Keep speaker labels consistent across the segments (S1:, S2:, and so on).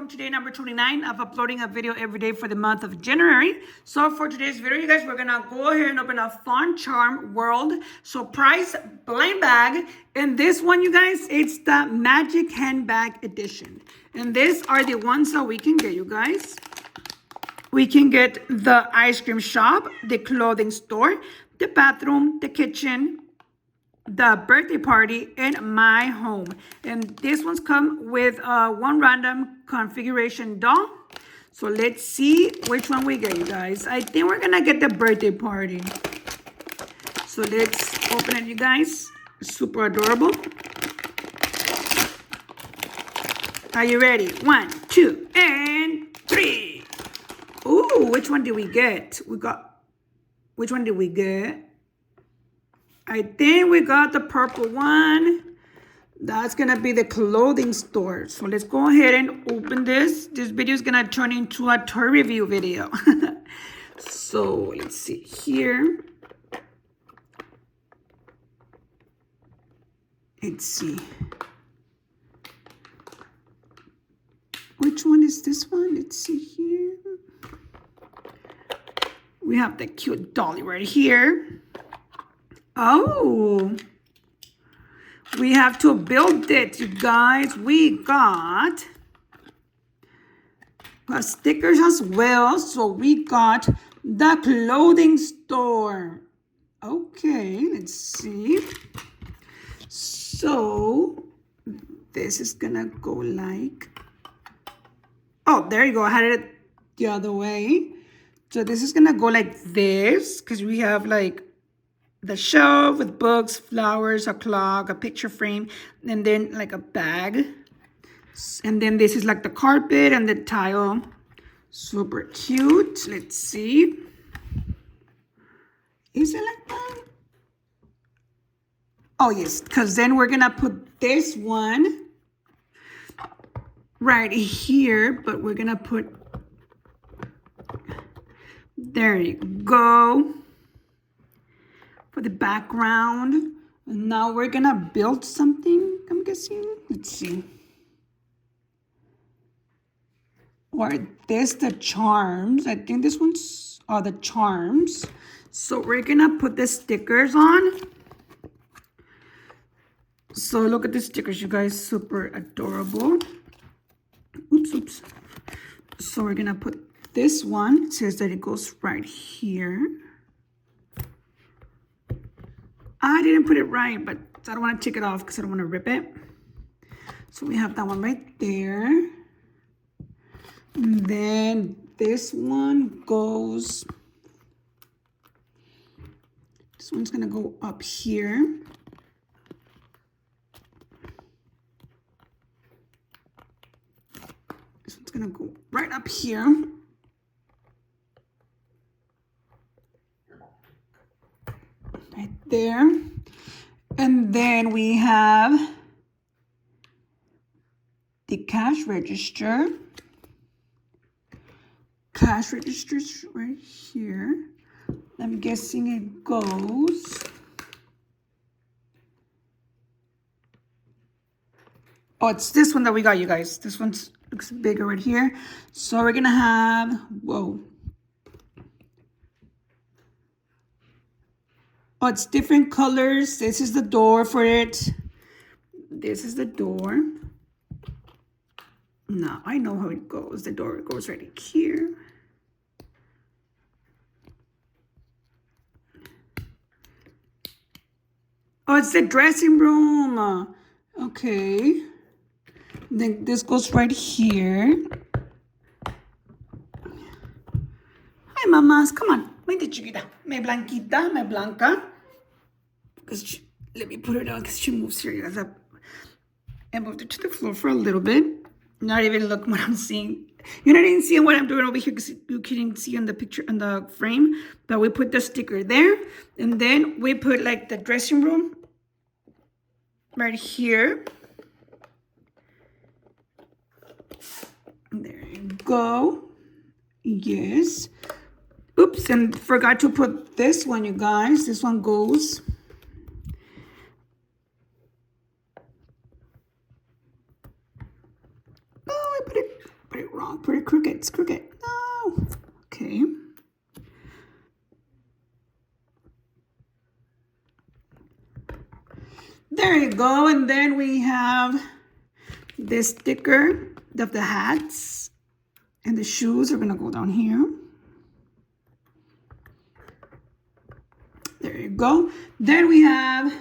S1: welcome to day number 29 of uploading a video every day for the month of January. So for today's video, you guys, we're gonna go ahead and open a Fun Charm World Surprise Blind Bag. And this one, you guys, it's the Magic Handbag Edition. And these are the ones that we can get, you guys. We can get the ice cream shop, the clothing store, the bathroom, the kitchen, the birthday party, and my home. And these ones come with one random configuration doll. So let's see which one we get, you guys. I think we're gonna get the birthday party. So let's open it, you guys. Super adorable. Are you ready? 1, 2, and 3. Ooh, which one did we get? Which one did we get? I think we got the purple one. That's gonna be the clothing store. So let's go ahead and open this. This video is gonna turn into a toy review video. So let's see here. Let's see. Which one is this one? Let's see here. We have the cute dolly right here. Oh, we have to build it, you guys. We got stickers as well. So we got the clothing store. Okay, let's see. So this is gonna go like, oh, there you go. I had it the other way. So this is gonna go like this because we have like the shelf with books, flowers, a clock, a picture frame, and then like a bag. And then this is like the carpet and the tile. Super cute. Let's see. Is it like that? Oh, yes, because then we're going to put this one right here, but we're going to put, there you go. For the background. And now we're gonna build something, I'm guessing. Let's see. Or this the charms. I think this one's the charms. So we're gonna put the stickers on. So look at the stickers, you guys. Super adorable. Oops. So we're gonna put this one. It says that it goes right here. I didn't put it right, but I don't want to take it off because I don't want to rip it. So we have that one right there. And then this one goes, this one's going to go up here. This one's going to go right up here. Right there. And then we have the cash register. Cash register's right here. I'm guessing it goes. Oh, it's this one that we got, you guys. This one looks bigger right here. So we're gonna have, whoa. Oh, it's different colors. This is the door for it. This is the door. Now I know how it goes. The door goes right here. Oh, it's the dressing room. Okay. Then this goes right here. Hi, mamas. Come on. Vente, chiquita. Me blanquita, me blanca. Because let me put her down because she moves here, you guys. I moved it to the floor for a little bit. Not even look what I'm seeing. You're not even seeing what I'm doing over here because you couldn't see on the picture, on the frame. But we put the sticker there. And then we put like the dressing room right here. There you go. Yes. Oops, and forgot to put this one, you guys. This one goes. Oh, I put it There you go. And then we have this sticker of the hats and the shoes are gonna go down here. There you go. Then we have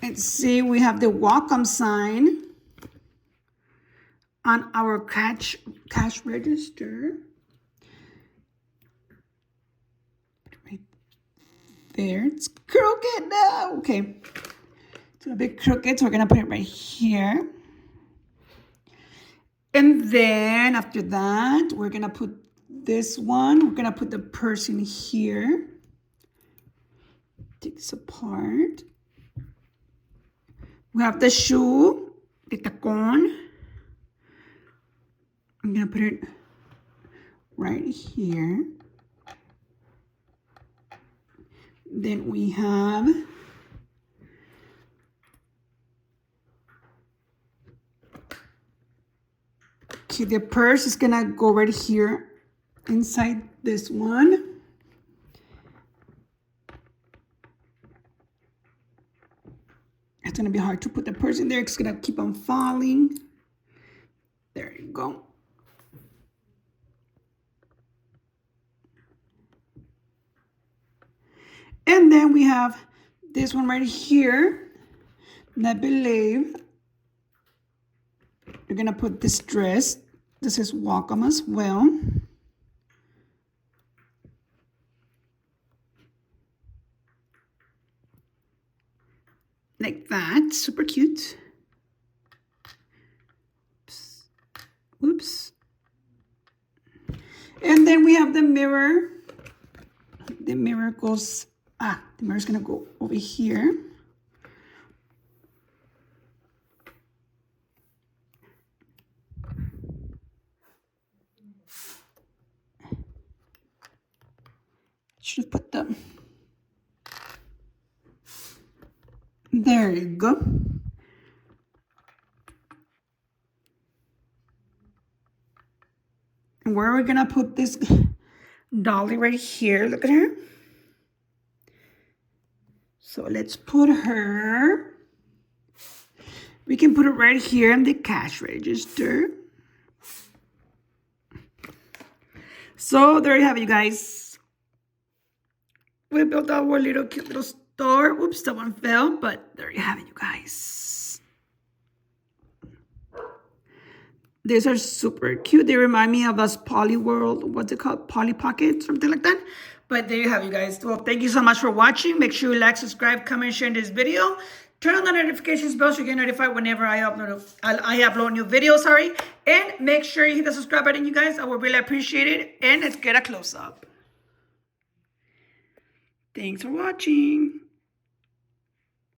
S1: let's see, we have the welcome sign on our cash register. Right there. It's crooked now. Okay. It's a bit crooked, so we're gonna put it right here. And then after that, we're gonna put this one. We're gonna put the person here. Take this apart. We have the shoe, the tacón. I'm gonna put it right here. Then we have okay, the purse is gonna go right here inside this one. It's gonna be hard to put the purse in there. It's gonna keep on falling. There you go. And then we have this one right here. And I believe you're gonna put this dress. This is welcome as well. Like that, super cute. Oops. Oops. And then we have the mirror. The mirror goes, the mirror's gonna go over here. Should have put them. There you go. And where are we gonna put this dolly? Right here, look at her. So let's put her. We can put it right here in the cash register. So there you have it, you guys. We built our little cute little store. Oops, that one fell, but there you have it, you guys. These are super cute. They remind me of us Polly World, what's it called? Polly Pocket, something like that. But there you have it, you guys. Well, thank you so much for watching. Make sure you like, subscribe, comment, share this video. Turn on the notifications bell so you get notified whenever I upload new videos, And make sure you hit the subscribe button, you guys. I would really appreciate it. And let's get a close-up. Thanks for watching.